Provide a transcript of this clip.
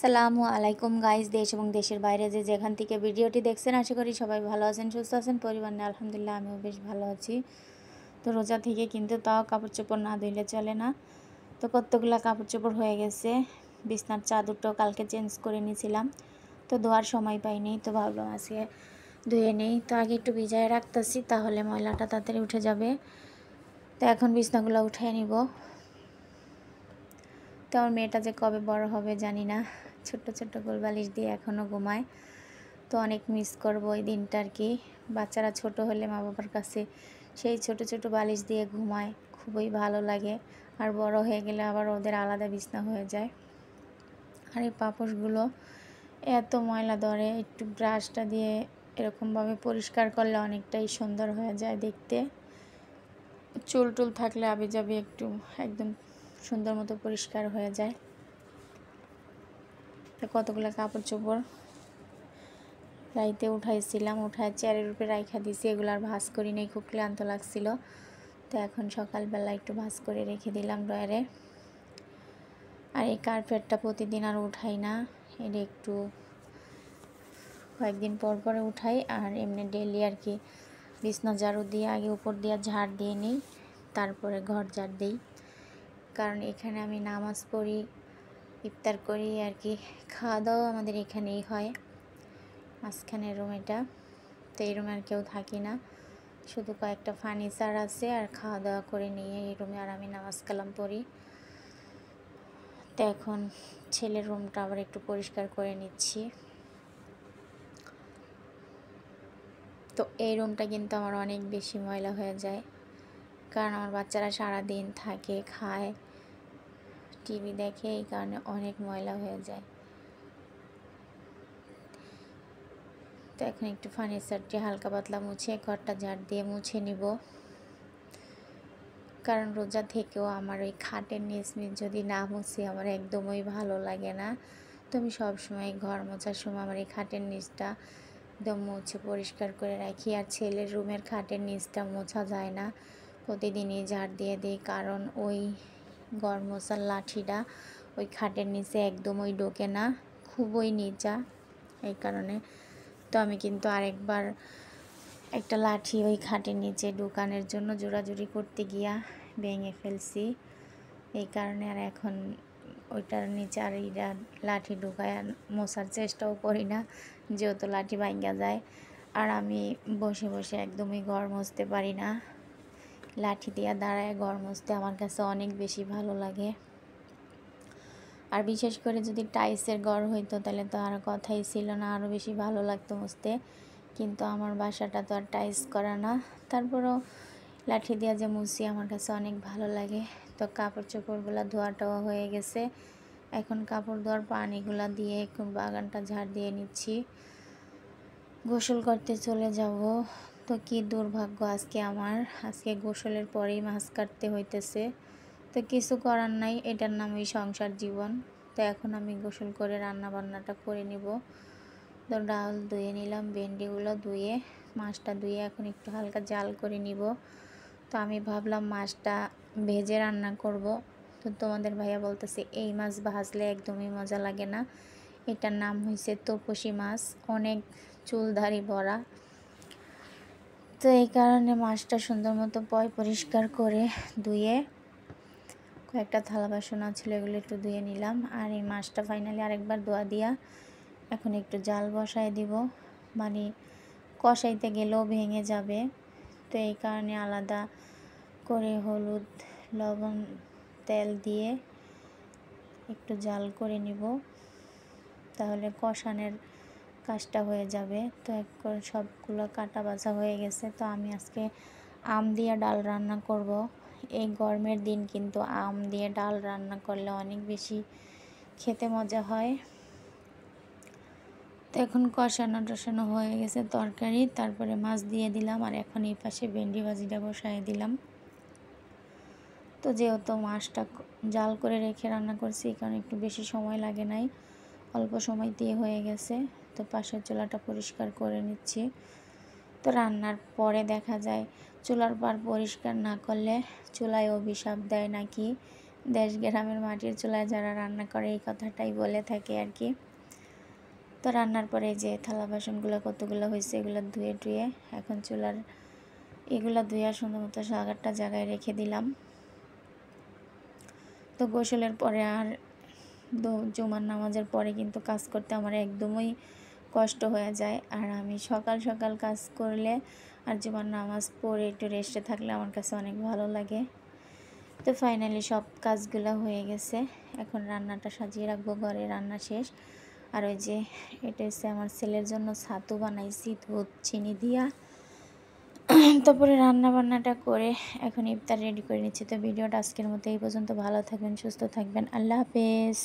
আসসালামু আলাইকুম গাইস, দেশ এবং দেশের বাইরে যে যেখান থেকে ভিডিওটি দেখছেন আশা করি সবাই ভালো আছেন, সুস্থ আছেন। পরিবার নিয়ে আলহামদুলিল্লাহ আমিও বেশ ভালো আছি। তো রোজা থেকে কিন্তু তাও কাপড় চোপড় না ধুইলে চলে না। তো কতগুলো কাপড় চোপড় হয়ে গেছে। বিছনার চাদরটাও কালকে চেঞ্জ করে নিয়েছিলাম, তো ধোয়ার সময় পাইনি, তো ভাবলাম আজকে ধুয়ে নেই। তো আগে একটু ভিজায় রাখতেছি, তাহলে ময়লাটা তাড়াতাড়ি উঠে যাবে। তো এখন বিছনাগুলো উঠিয়ে নিব। তো আমার মেয়েটা যে কবে বড় হবে জানি না, ছোট্ট ছোট্ট গোলবালিশ দিয়ে এখনও ঘুমায়। তো অনেক মিস করবো ওই দিনটা আর কি। বাচ্চারা ছোট হলে মা বাবার কাছে সেই ছোট ছোট বালিশ দিয়ে ঘুমায়, খুবই ভালো লাগে। আর বড় হয়ে গেলে আবার ওদের আলাদা বিছনা হয়ে যায়। আর এই পাপোশগুলো এত ময়লা ধরে, একটু ব্রাশটা দিয়ে এরকমভাবে পরিষ্কার করলে অনেকটাই সুন্দর হয়ে যায় দেখতে। চুল টুল থাকলে আবি যাবি একটু একদম সুন্দর মতো পরিষ্কার হয়ে যায়। তো কতগুলো কাপড় চোপড় রাইতে উঠাইছিলাম, উঠায় চেয়ারের উপরে রাইখা দিছি, এগুলো আর ভাঁজ করি নেই, খুব ক্লান্ত লাগছিল। তো এখন সকালবেলা একটু ভাঁজ করে রেখে দিলাম ড্রয়ারে। আর এই কার্পেটটা প্রতিদিন আর উঠাই না, এটা একটু কয়েকদিন পর পরে উঠাই। আর এমনি ডেলি আর কি বিছনা ঝাড়ু দিয়ে আগে উপর দিয়ে ঝাড় দিয়ে নিই, তারপরে ঘর ঝাড় দিই। কারণ এখানে আমি নামাজ পড়ি, ইফতার করি আর কি। খাওয়া দাওয়া আমাদের এখানেই হয়, মাঝখানের রুম এটা। তো এই রুমে আর কেউ থাকি না, শুধু কয়েকটা ফার্নিচার আছে, আর খাওয়া দাওয়া করে নিয়ে এই রুমে আর আমি নামাজ কালাম পড়ি। তো এখন ছেলের রুমটা আবার একটু পরিষ্কার করে নিচ্ছি। তো এই রুমটা কিন্তু আমার অনেক বেশি ময়লা হয়ে যায়, কারণ আমার বাচ্চারা সারাদিন থাকে, খায়, টিভি দেখে, এই কারণে অনেক ময়লা হয়ে যায়। তো এখন একটু ফার্নিচারটি হালকা পাতলা মুছে ঘরটা ঝাড় দিয়ে মুছে নিব। কারণ রোজা থেকেও আমার ওই খাটের নিচ যদি না মুছি আমার একদমই ভালো লাগে না। তো আমি সবসময় ঘর মোছার সময় আমার এই খাটের নিচটা একদম মুছে পরিষ্কার করে রাখি। আর ছেলের রুমের খাটের নিচটা মোছা যায় না, প্রতিদিনই ঝাড় দিয়ে দিই, কারণ ওই ঘর মোছার লাঠিটা ওই খাটের নিচে একদমই ঢোকে না, খুবই নিচা, এই কারণে। তো আমি কিন্তু আরেকবার একটা লাঠি ওই খাটের নিচে ঢুকানোর জন্য জোড়াজুড়ি করতে গিয়া ভেঙে ফেলছি, এই কারণে আর এখন ওইটার নিচে আর এইটা লাঠি ঢুকায় মোছার চেষ্টাও করি না, যেহেতু লাঠি ভাঙা যায়। আর আমি বসে বসে একদমই ঘর মুছতে পারি না, লাঠি দিয়ে দাঁড়ায় ঘর মুছতে আমার কাছে অনেক বেশি ভালো লাগে। আর বিশেষ করে যদি টাইলসের ঘর হইতো তাহলে তো আর কথাই ছিল না, আরও বেশি ভালো লাগতো মুছতে। কিন্তু আমার বাসাটা তো আর টাইলস করা না, তারপরেও লাঠি দিয়ে যে মুছি আমার কাছে অনেক ভালো লাগে। তো কাপড় চোপড়গুলো ধোয়াটাও হয়ে গেছে, এখন কাপড় ধোয়ার পানিগুলো দিয়ে একটু বাগানটা ঝাড় দিয়ে নিচ্ছি, গোসল করতে চলে যাব। তো কি দুর্ভাগ্য আজকে আমার, আজকে গোসলের পরেই মাছ কাটতে হইতেছে। তো কিছু করার নাই, এটার নামই সংসার জীবন। তো এখন আমি গোসল করে রান্না বান্নাটা করে নিব। তো ডাল ধুয়ে নিলাম, ভেন্ডিগুলো ধুয়ে, মাছটা ধুয়ে এখন একটু হালকা জাল করে নিব। তো আমি ভাবলাম মাছটা ভেজে রান্না করব। তো তোমাদের ভাইয়া বলতেছে এই মাছ ভাজলে একদমই মজা লাগে না, এটার নাম হয়েছে তপসী মাছ, অনেক চুলধারি ভরা। তো এই কারণে মাছটা সুন্দর মতো পরিষ্কার করে ধুয়ে কয়েকটা থালা বাসন ছিল এগুলো একটু ধুয়ে নিলাম। আর এই মাছটা ফাইনালি আরেকবার ধোয়া দিয়া এখন একটু জাল বসায় দিব, মানে কষাইতে গেলেও ভেঙে যাবে। তো এই কারণে আলাদা করে হলুদ, লবণ, তেল দিয়ে একটু জাল করে নিব, তাহলে কষানোর কাজটা হয়ে যাবে। তো সবগুলো কাটা বাছা হয়ে গেছে। তো আমি আজকে আম দিয়ে ডাল রান্না করব। এই গরমের দিন কিন্তু আম দিয়ে ডাল রান্না করলে অনেক বেশি খেতে মজা হয়। তো এখন কষানো হয়ে গেছে তরকারি, তারপরে মাছ দিয়ে দিলাম, আর এখন এই পাশে ভেন্ডি ভাজিটা বসাই দিলাম। তো যেহেতু মাছটা জাল করে রেখে রান্না করছি, কারণ একটু বেশি সময় লাগে নাই, অল্প সময় দিয়ে হয়ে গেছে। তো পাশের চুলাটা পরিষ্কার করে নিচ্ছি। তো রান্নার পরে দেখা যায় চুলার পার পরিষ্কার না করলে চুলায় অভিশাপ দেয় নাকি, দেশ গ্রামের মাটির চুলায় যারা রান্না করে এই কথাটাই বলে থাকে আর কি। তো রান্নার পরে যে থালা বাসনগুলো কতগুলো হয়েছে এগুলো ধুয়ে টুয়ে এখন চুলার এগুলো ধুয়ে সুন্দর মতো সাগারটা জায়গায় রেখে দিলাম। তো গোসলের পরে আর জুমার নামাজের পরে কিন্তু কাজ করতে আমার একদমই কষ্ট হয়ে যায়। আর আমি সকাল সকাল কাজ করলে আর জুমার নামাজ পড়ে একটু রেস্টে থাকলে আমার কাছে অনেক ভালো লাগে। তো ফাইনালি সব কাজগুলো হয়ে গেছে, এখন রান্নাটা সাজিয়ে রাখবো। ঘরে রান্না শেষ। আর ওই যে এটা হচ্ছে আমার ছেলের জন্য ছাতু বানাইছি দুধ চিনি দিয়া। তারপরে রান্না বান্নাটা করে এখন ইফতার রেডি করে নিচ্ছি। তো ভিডিওটা আজকের মতো এই পর্যন্ত। ভালো থাকবেন, সুস্থ থাকবেন, আল্লাহ হাফেজ।